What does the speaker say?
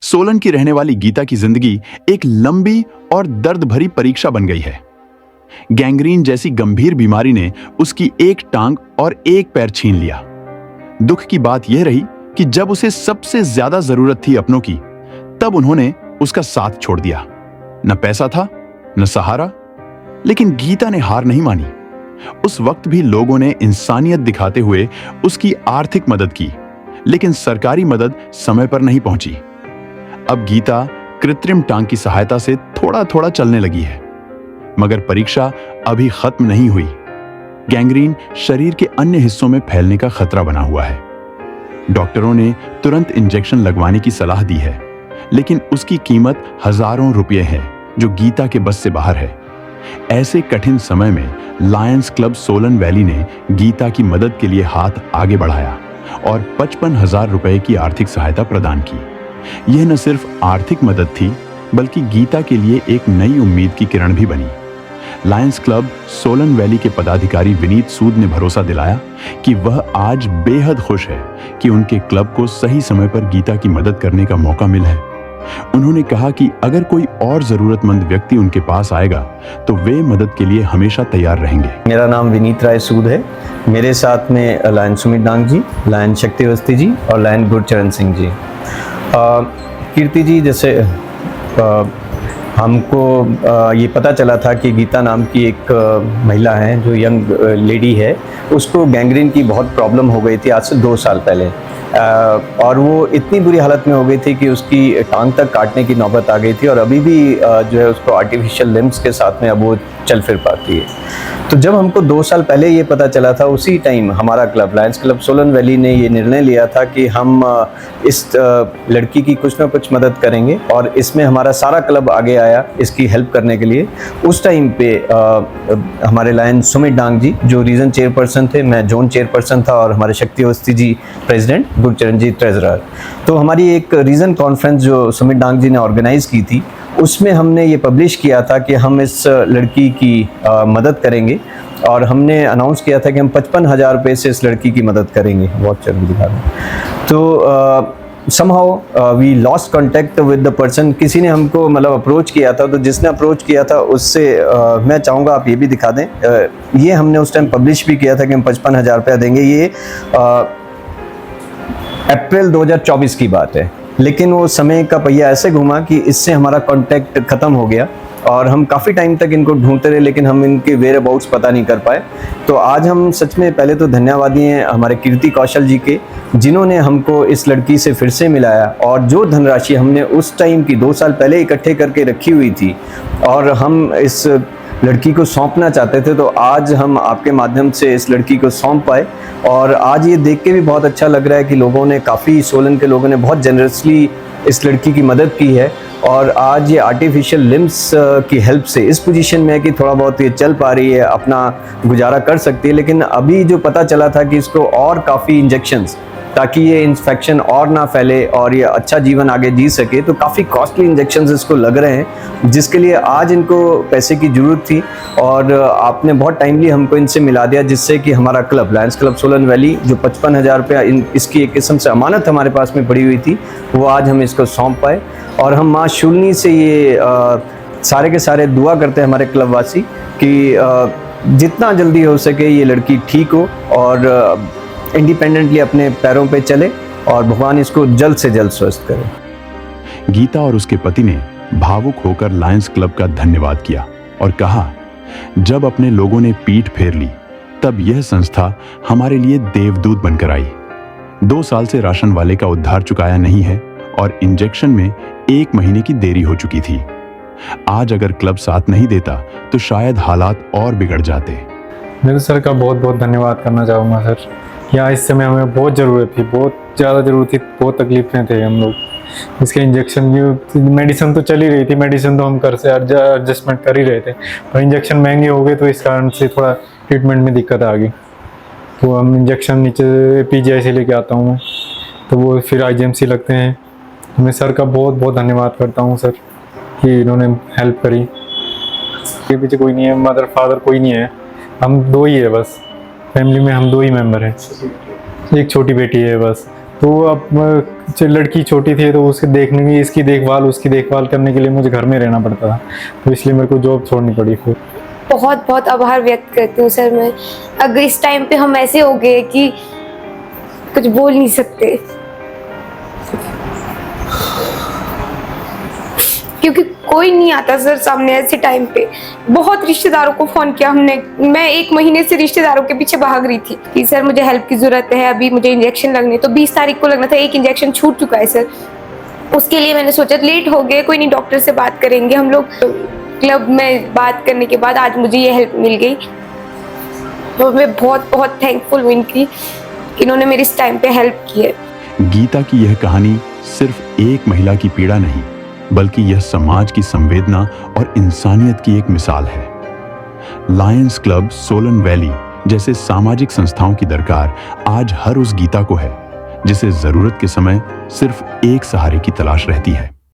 सोलन की रहने वाली गीता की जिंदगी एक लंबी और दर्द भरी परीक्षा बन गई है। गैंग्रीन जैसी गंभीर बीमारी ने उसकी एक टांग और एक पैर छीन लिया। दुख की बात यह रही कि जब उसे सबसे ज्यादा जरूरत थी अपनों की, तब उन्होंने उसका साथ छोड़ दिया। न पैसा था, न सहारा, लेकिन गीता ने हार नहीं मानी। उस वक्त भी लोगों ने इंसानियत दिखाते हुए उसकी आर्थिक मदद की, लेकिन सरकारी मदद समय पर नहीं पहुंची। अब गीता कृत्रिम टांग की सहायता से थोड़ा थोड़ा चलने लगी है, मगर परीक्षा अभी खत्म नहीं हुई। गैंग्रीन शरीर के अन्य हिस्सों में फैलने का खतरा बना हुआ है। डॉक्टरों ने तुरंत इंजेक्शन लगवाने की सलाह दी है, लेकिन उसकी कीमत हजारों रुपये है, जो गीता के बस से बाहर है। ऐसे कठिन समय में लायंस क्लब सोलन वैली ने गीता की मदद के लिए हाथ आगे बढ़ाया और 55,000 रुपए की आर्थिक सहायता प्रदान की। यह न सिर्फ आर्थिक मदद थी, बल्कि गीता के लिए एक नई उम्मीद की किरण भी बनी। लायंस क्लब सोलन वैली के पदाधिकारी विनीत सूद ने भरोसा दिलाया कि वह आज बेहद खुश है कि उनके क्लब को सही समय पर गीता की मदद करने का मौका मिला है। उन्होंने कहा कि अगर कोई और जरूरतमंद व्यक्ति उनके पास आएगा तो वे मदद के लिए हमेशा तैयार रहेंगे। मेरा नाम विनीत राय सूद है। मेरे साथ में लायन सुमित डांग जी, लायन शक्ति अवस्थी जी और लायन गुरचरण सिंह जी। कीर्ति जी, जैसे हमको ये पता चला था कि गीता नाम की एक महिला है जो यंग लेडी है, उसको गैंग्रीन की बहुत प्रॉब्लम हो गई थी आज से 2 साल पहले। और वो इतनी बुरी हालत में हो गई थी कि उसकी टांग तक काटने की नौबत आ गई थी और अभी भी जो है उसको आर्टिफिशियल लिम्स के साथ में अब वो चल फिर पाती है। तो जब हमको 2 साल पहले ये पता चला था, उसी टाइम हमारा club Lions club Solan valley ने ये निर्णय लिया था कि हम इस लड़की की कुछ ना कुछ मदद करेंगे, और इसमें हमारा सारा क्लब आगे आया इसकी हेल्प करने के लिए। उस टाइम पे हमारे लायन सुमित डांग जी जो रीजन चेयरपर्सन थे, मैं जोन चेयरपर्सन था, और हमारे शक्ति अवस्थी जी प्रेसिडेंट, गुरचरण जी ट्रेजरर। तो हमारी एक रीजन कॉन्फ्रेंस जो सुमित डांग जी ने ऑर्गेनाइज की थी, उसमें हमने ये पब्लिश किया था कि हम इस लड़की की मदद करेंगे, और हमने अनाउंस किया था कि हम 55,000 रुपये से इस लड़की की मदद करेंगे। बहुत चल दिखा दें। तो somehow we lost contact with the person। किसी ने हमको मतलब अप्रोच किया था, तो जिसने अप्रोच किया था उससे मैं चाहूँगा आप ये भी दिखा दें। ये हमने उस टाइम पब्लिश भी किया था कि हम 55,000 रुपया देंगे। ये अप्रैल 2024 की बात है, लेकिन वो समय का पहिया ऐसे घुमा कि इससे हमारा कांटेक्ट ख़त्म हो गया और हम काफ़ी टाइम तक इनको ढूंढते रहे, लेकिन हम इनके वेयर अबाउट्स पता नहीं कर पाए। तो आज हम सच में पहले तो धन्यवादी हैं हमारे कीर्ति कौशल जी के, जिन्होंने हमको इस लड़की से फिर से मिलाया, और जो धनराशि हमने उस टाइम की 2 साल पहले इकट्ठे करके रखी हुई थी और हम इस लड़की को सौंपना चाहते थे, तो आज हम आपके माध्यम से इस लड़की को सौंप पाए। और आज ये देख के भी बहुत अच्छा लग रहा है कि लोगों ने, काफ़ी सोलन के लोगों ने बहुत जनरसली इस लड़की की मदद की है, और आज ये आर्टिफिशियल लिम्स की हेल्प से इस पोजीशन में है कि थोड़ा बहुत ये चल पा रही है, अपना गुजारा कर सकती है। लेकिन अभी जो पता चला था कि इसको और काफ़ी इंजेक्शंस, ताकि ये इन्फेक्शन और ना फैले और ये अच्छा जीवन आगे जी सके, तो काफ़ी कॉस्टली इंजेक्शंस इसको लग रहे हैं, जिसके लिए आज इनको पैसे की ज़रूरत थी, और आपने बहुत टाइमली हमको इनसे मिला दिया, जिससे कि हमारा club Lions club Solan valley जो 55,000 रुपया इसकी एक किस्म से अमानत हमारे पास में पड़ी हुई थी, वो आज हम इसको सौंप पाए। और हम माँ शूलनी से ये सारे के सारे दुआ करते हैं हमारे क्लब वासी कि जितना जल्दी हो सके ये लड़की ठीक हो और इंडिपेंडेंटली अपने पैरों पे चले, और भगवान इसको जल्द से जल्द स्वस्थ करे। गीता और उसके पति ने भावुक होकर लायंस क्लब का धन्यवाद किया और कहा, जब अपने लोगों ने पीठ फेर ली, तब यह संस्था हमारे लिए देवदूत बनकर आई। 2 साल से राशन वाले का उद्धार चुकाया नहीं है, और इंजेक्शन में 1 महीने की देरी हो चुकी थी। आज अगर क्लब साथ नहीं देता तो शायद हालात और बिगड़ जाते। मैं सर का बहुत बहुत धन्यवाद करना चाहूँगा सर। यहाँ इस समय हमें बहुत ज़रूरत थी, बहुत ज़्यादा ज़रूरत थी, बहुत तकलीफ में थे हम लोग। इसके इंजेक्शन भी, मेडिसिन तो चल ही रही थी, मेडिसिन तो हम घर से एडजस्टमेंट कर ही रहे थे, पर इंजेक्शन महंगे हो गए, तो इस कारण से थोड़ा ट्रीटमेंट में दिक्कत आ गई। तो हम इंजेक्शन नीचे PGI से लेके आता हूँ मैं, तो वो फिर IGMC लगते हैं। मैं सर का बहुत बहुत धन्यवाद करता हूँ सर कि इन्होंने हेल्प करी। के पीछे कोई नहीं है, मदर फादर कोई नहीं है, हम 2 ही है बस, फैमिली में हम 2 ही मेंबर हैं। एक छोटी बेटी है बस, तो अब लड़की छोटी थी तो उसके देखने की, इसकी देखभाल उसकी देखभाल करने के लिए मुझे घर में रहना पड़ता था, तो इसलिए मेरे को जॉब छोड़नी पड़ी फिर। बहुत बहुत आभार व्यक्त करती हूँ सर मैं। अगर इस टाइम पे हम ऐसे हो गए कि कुछ बोल नहीं सकते, क्योंकि कोई नहीं आता सर सामने ऐसे टाइम पे। बहुत रिश्तेदारों को फोन किया हमने, मैं 1 महीने से रिश्तेदारों के पीछे भाग रही थी कि सर मुझे हेल्प की जरूरत है, अभी मुझे इंजेक्शन लगने, तो 20 तारीख को लगना था, 1 इंजेक्शन छूट चुका है सर। उसके लिए मैंने सोचा लेट हो गए, कोई नहीं, डॉक्टर से बात करेंगे हम लोग। क्लब में बात करने के बाद आज मुझे ये हेल्प मिल गई, तो मैं बहुत बहुत थैंकफुल हूँ इनकी, इन्होंने मेरी इस टाइम पे हेल्प की है। गीता की यह कहानी सिर्फ एक महिला की पीड़ा नहीं, बल्कि यह समाज की संवेदना और इंसानियत की एक मिसाल है। लायंस क्लब सोलन वैली जैसे सामाजिक संस्थाओं की दरकार आज हर उस गीता को है जिसे जरूरत के समय सिर्फ एक सहारे की तलाश रहती है।